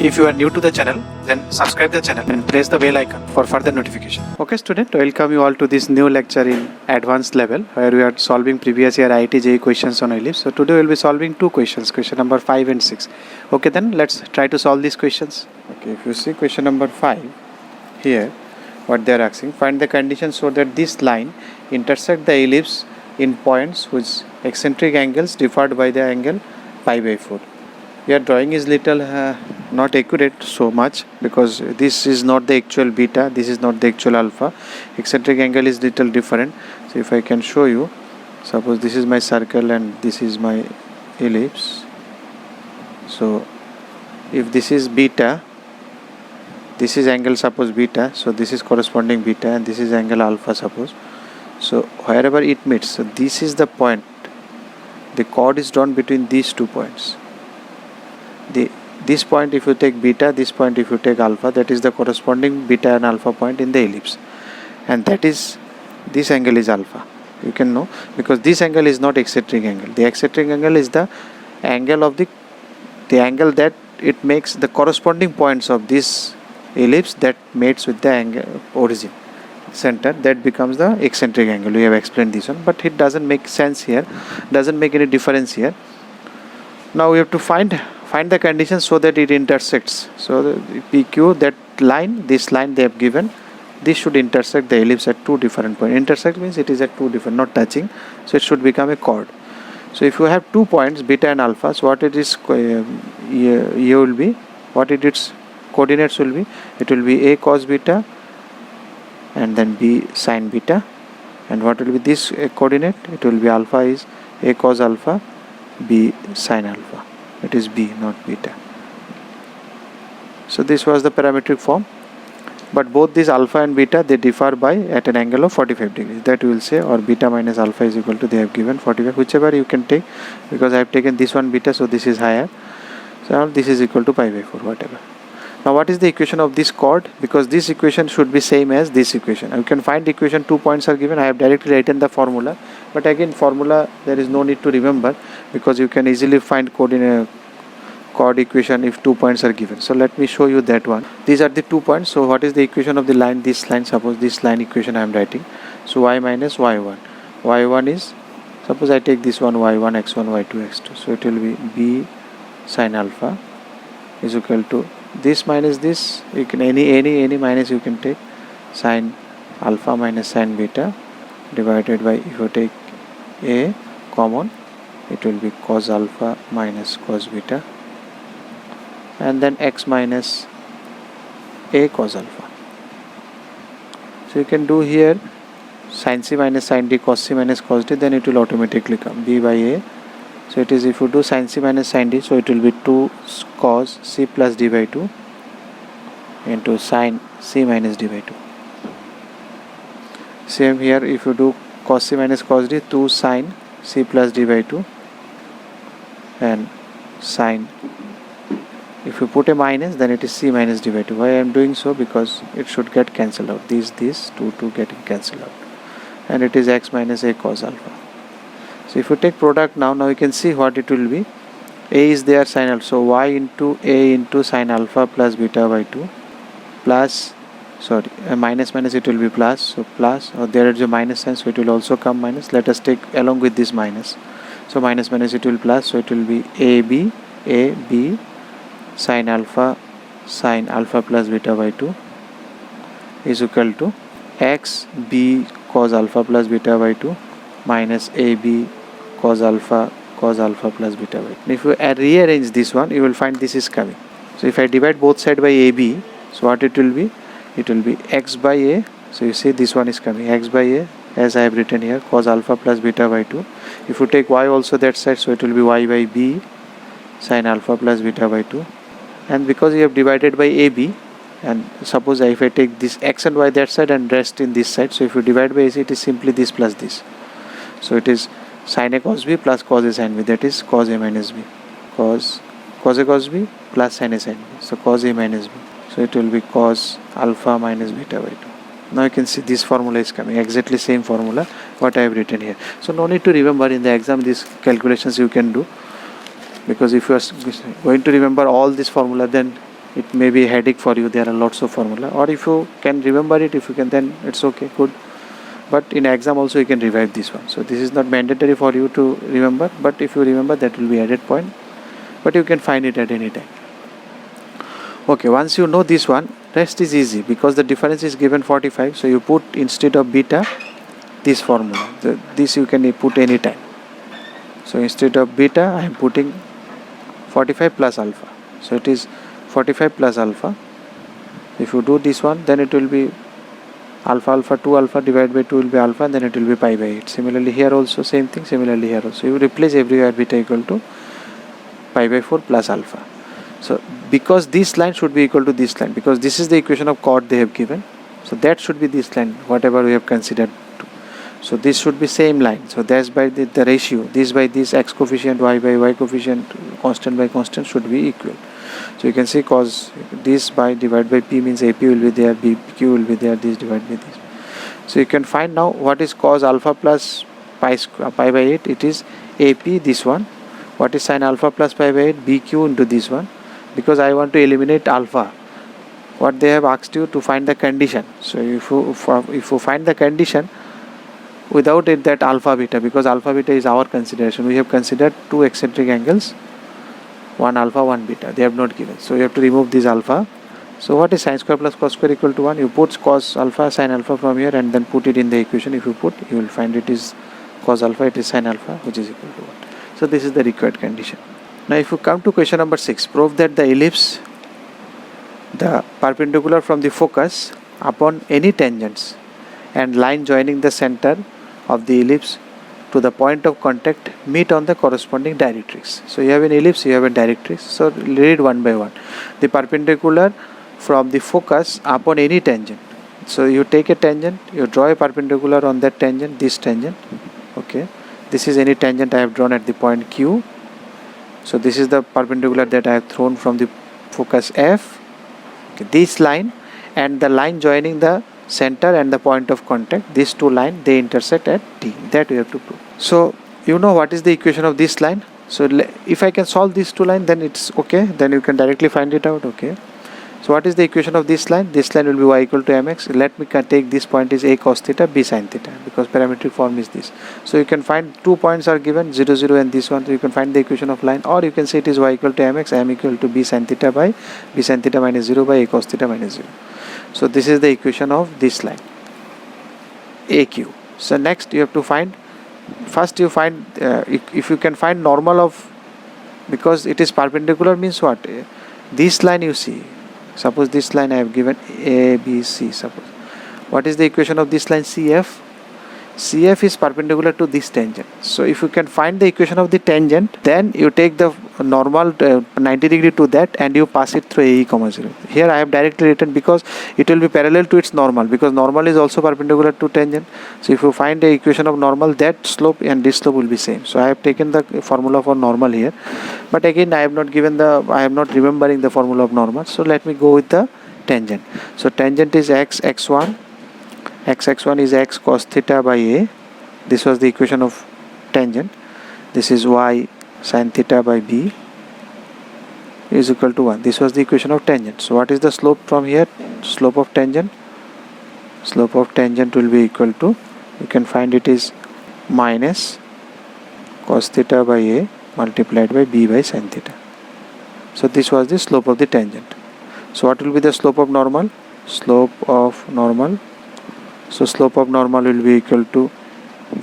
If you are new to the channel, then subscribe the channel and press the bell icon for further notification. Okay student, welcome you all to this new lecture in advanced level where we are solving previous year IIT JEE questions on ellipse. So today we will be solving two questions, question number 5 and 6. Okay, then let's try to solve these questions. Okay, if you see question number 5 here, what they are asking, find the conditions so that this line intersect the ellipse in points whose eccentric angles differed by the angle pi by 4. Your drawing is little not accurate so much because this is not the actual beta, this is not the actual alpha. Eccentric angle is little different. So if I can show you, suppose this is my circle and this is my ellipse. So if this is beta, this is angle suppose beta, so this is corresponding beta and this is angle alpha suppose. So wherever it meets, so this is the point, the chord is drawn between these 2 points. This point if you take beta, this point if you take alpha, that is the corresponding beta and alpha point in the ellipse, and that is, this angle is alpha. You can know because this angle is not eccentric angle. The eccentric angle is the angle of the angle that it makes the corresponding points of this ellipse that mates with the angle origin center, that becomes the eccentric angle. We have explained this one, but it doesn't make sense here, doesn't make any difference here. Now we have to find the conditions so that it intersects. So the PQ, that line, this line they have given, this should intersect the ellipse at 2 different points. Intersect means it is at 2 different, not touching, so it should become a chord. So if you have 2 points beta and alpha, so what it is here will be, what its coordinates will be, it will be a cos beta and then b sin beta, and what will be this coordinate, it will be alpha is a cos alpha, b sin alpha. It is b, not beta. So this was the parametric form, but both these alpha and beta, they differ by at an angle of 45 degrees, that we will say, or beta minus alpha is equal to, they have given 45, whichever you can take, because I have taken this one beta, so this is higher, so this is equal to pi by 4, whatever. Now what is the equation of this chord? Because this equation should be same as this equation. You can find the equation, 2 points are given. I have directly written the formula, but again formula there is no need to remember because you can easily find chord equation if 2 points are given. So let me show you that one. These are the 2 points. So what is the equation of the line? This line, suppose this line equation I am writing. So y minus y1. y1 is, suppose I take this one, y1 x1 y2 x2. So it will be b sin alpha is equal to this minus this, you can any minus you can take, sin alpha minus sin beta divided by, if you take a common, it will be cos alpha minus cos beta, and then x minus a cos alpha. So you can do here sin c minus sin d, cos c minus cos d, then it will automatically come b by a. So it is, if you do sin c minus sin d, so it will be 2 cos c plus d by 2 into sin c minus d by 2. Same here, if you do cos c minus cos d, 2 sin c plus d by 2 and sin, if you put a minus, then it is c minus d by 2. Why I am doing so? Because it should get cancelled out. These 2 getting cancelled out, and it is x minus a cos alpha. So if you take product now you can see what it will be. A is there, sin alpha, so y into a into sin alpha plus beta by 2 plus, sorry, minus it will be plus, so plus, or there is a minus sign, so it will also come minus. Let us take along with this minus, so minus it will plus, so it will be a b sin alpha plus beta by 2 is equal to x b cos alpha plus beta by 2 minus a b cos alpha plus beta by 2. And if you rearrange this one, you will find this is coming. So if I divide both sides by ab, so what it will be? It will be x by a, so you see this one is coming, x by a, as I have written here, cos alpha plus beta by 2. If you take y also that side, so it will be y by b sin alpha plus beta by 2. And because you have divided by ab, and suppose if I take this x and y that side and rest in this side, so if you divide by ac, it is simply this plus this. So it is sin a cos b plus cos a sin b, that is cos a minus b, cos a cos b plus sin a sin b, so cos a minus b. So it will be cos alpha minus beta by 2. Now you can see this formula is coming, exactly same formula what I have written here. So no need to remember, in the exam these calculations you can do, because if you are going to remember all this formula, then it may be a headache for you. There are lots of formula, or if you can remember it, if you can, then it's okay, good. But in exam also you can revive this one. So this is not mandatory for you to remember, but if you remember, that will be added point, but you can find it at any time. Okay, once you know this one, rest is easy, because the difference is given 45. So you put, instead of beta, this formula. This you can put any time. So instead of beta, I am putting 45 plus alpha. So it is 45 plus alpha. If you do this one, then it will be alpha 2 alpha divided by 2 will be alpha, and then it will be pi by 8. Similarly here also same thing. Similarly here also you replace everywhere beta equal to pi by 4 plus alpha. So because this line should be equal to this line, because this is the equation of chord they have given, so that should be this line, whatever we have considered. So this should be same line. So that's by the ratio, this by this, x coefficient, y by y coefficient, constant by constant should be equal. So you can see cos this by divided by p means AP will be there, BQ will be there, this divided by this. So you can find now what is cos alpha plus pi by 8. It is AP, this one. What is sin alpha plus pi by 8? BQ into this one. Because I want to eliminate alpha, what they have asked you to find the condition. So if you find the condition without it, that alpha beta, because alpha beta is our consideration, we have considered two eccentric angles, one alpha, one beta, they have not given. So you have to remove this alpha. So what is sin square plus cos square equal to 1? You put cos alpha, sin alpha from here, and then put it in the equation. If you put, you will find it is cos alpha, it is sin alpha, which is equal to 1. So this is the required condition. Now if you come to question number 6, prove that the ellipse, the perpendicular from the focus upon any tangents and line joining the center of the ellipse to the point of contact meet on the corresponding directrix. So you have an ellipse, you have a directrix. So read one by one. The perpendicular from the focus upon any tangent. So you take a tangent, you draw a perpendicular on that tangent, this tangent. Okay, this is any tangent I have drawn at the point Q. So this is the perpendicular that I have thrown from the focus F. Okay, this line and the line joining the center and the point of contact, these two lines, they intersect at T. That we have to prove. So you know what is the equation of this line. So if I can solve these two lines, then it's okay. Then you can directly find it out. Okay. So what is the equation of this line? This line will be y equal to mx. Let me take this point is a cos theta, b sin theta, because parametric form is this. So you can find 2 points are given, 0 0 and this one. So you can find the equation of line, or you can say it is y equal to mx, m equal to b sin theta by b sin theta minus 0 by a cos theta minus 0. So this is the equation of this line AQ. So next you have to find, first you find if you can find normal of, because it is perpendicular means what? This line you see. Suppose this line I have given A, B, C. Suppose what is the equation of this line? CF. CF is perpendicular to this tangent. So if you can find the equation of the tangent, then you take the normal 90 degree to that and you pass it through AE, 0. Here I have directly written because it will be parallel to its normal, because normal is also perpendicular to tangent. So if you find the equation of normal, that slope and this slope will be same. So I have taken the formula for normal here, but again I have not given the, I am not remembering the formula of normal. So let me go with the tangent. So tangent is x1. X1 is x cos theta by a. This was the equation of tangent. This is y sin theta by b is equal to 1. This was the equation of tangent. So what is the slope from here? Slope of tangent. Slope of tangent will be equal to, you can find it is minus cos theta by a multiplied by b by sin theta. So this was the slope of the tangent. So what will be the slope of normal? Slope of normal. So slope of normal will be equal to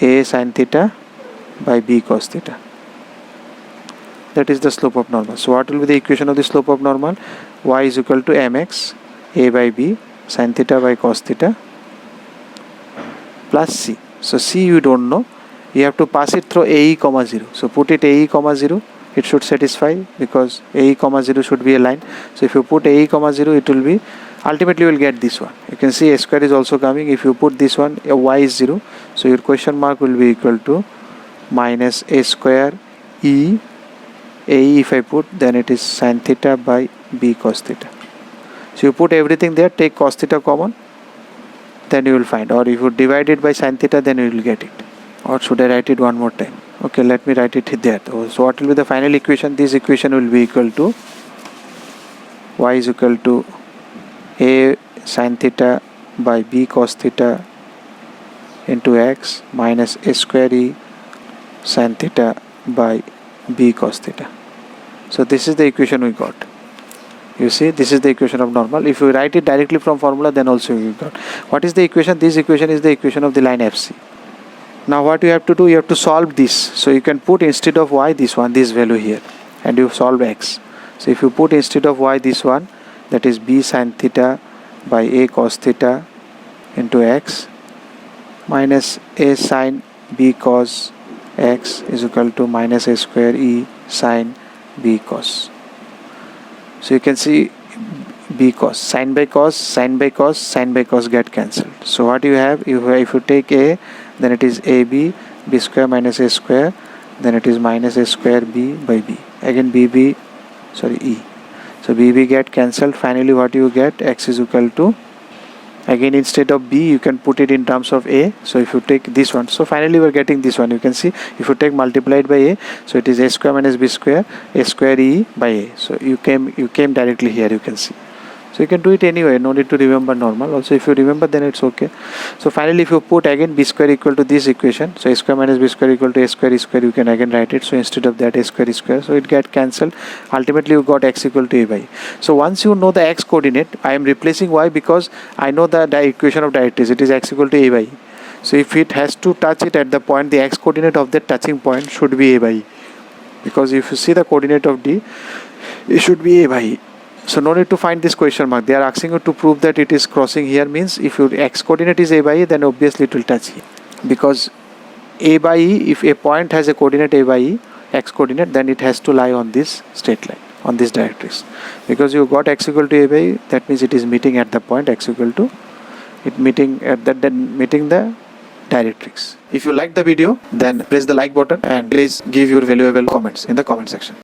a sin theta by b cos theta. That is the slope of normal. So what will be the equation of the slope of normal? Y is equal to mx a by b sin theta by cos theta plus c. So c you don't know. You have to pass it through AE, 0. So put it AE, 0. It should satisfy, because AE, 0 should be a line. So if you put AE, 0, it will be, ultimately you will get this one. You can see a square is also coming. If you put this one, y is 0. So your question mark will be equal to minus a square e. AE if I put, then it is sin theta by b cos theta. So you put everything there, take cos theta common, then you will find. Or if you divide it by sin theta, then you will get it. Or should I write it one more time? Okay, let me write it there. So what will be the final equation? This equation will be equal to y is equal to a sin theta by b cos theta into x minus a square e sin theta by b cos theta. So this is the equation we got. You see, this is the equation of normal. If you write it directly from formula, then also you got. What is the equation? This equation is the equation of the line FC. Now what you have to do, you have to solve this. So you can put instead of y this one, this value here, and you solve x. So if you put instead of y this one, that is b sin theta by a cos theta into x minus a sin b cos x is equal to minus a square e sin b cos. So you can see b cos, sin by cos, sin by cos, sin by cos get cancelled. So what you have, if you take a, then it is ab, b square minus a square, then it is minus a square b by b. Again e. So bb get cancelled. Finally what you get, x is equal to, again instead of b you can put it in terms of a. So if you take this one, so finally we are getting this one. You can see if you take multiplied by a, so it is a square minus b square, a square e by a. So you came directly here, you can see. So you can do it anyway, no need to remember normal. Also if you remember, then it's okay. So finally if you put again b square equal to this equation, so a square minus b square equal to a square e square, you can again write it. So instead of that, a square e square, so it get cancelled. Ultimately you got x equal to a by e. So once you know the x coordinate, I am replacing y because I know the equation of directrix, it is x equal to a by e. So if it has to touch it at the point, the x coordinate of that touching point should be a by e, because if you see the coordinate of d, it should be a by e. So no need to find this question mark. They are asking you to prove that it is crossing here, means if your x coordinate is a by e, then obviously it will touch here, because a by e, if a point has a coordinate a by e, x coordinate, then it has to lie on this straight line, on this directrix. Because you got x equal to a by e, that means it is meeting at the point x equal to, it meeting at that, then meeting the directrix. If you like the video, then press the like button and please give your valuable comments in the comment section.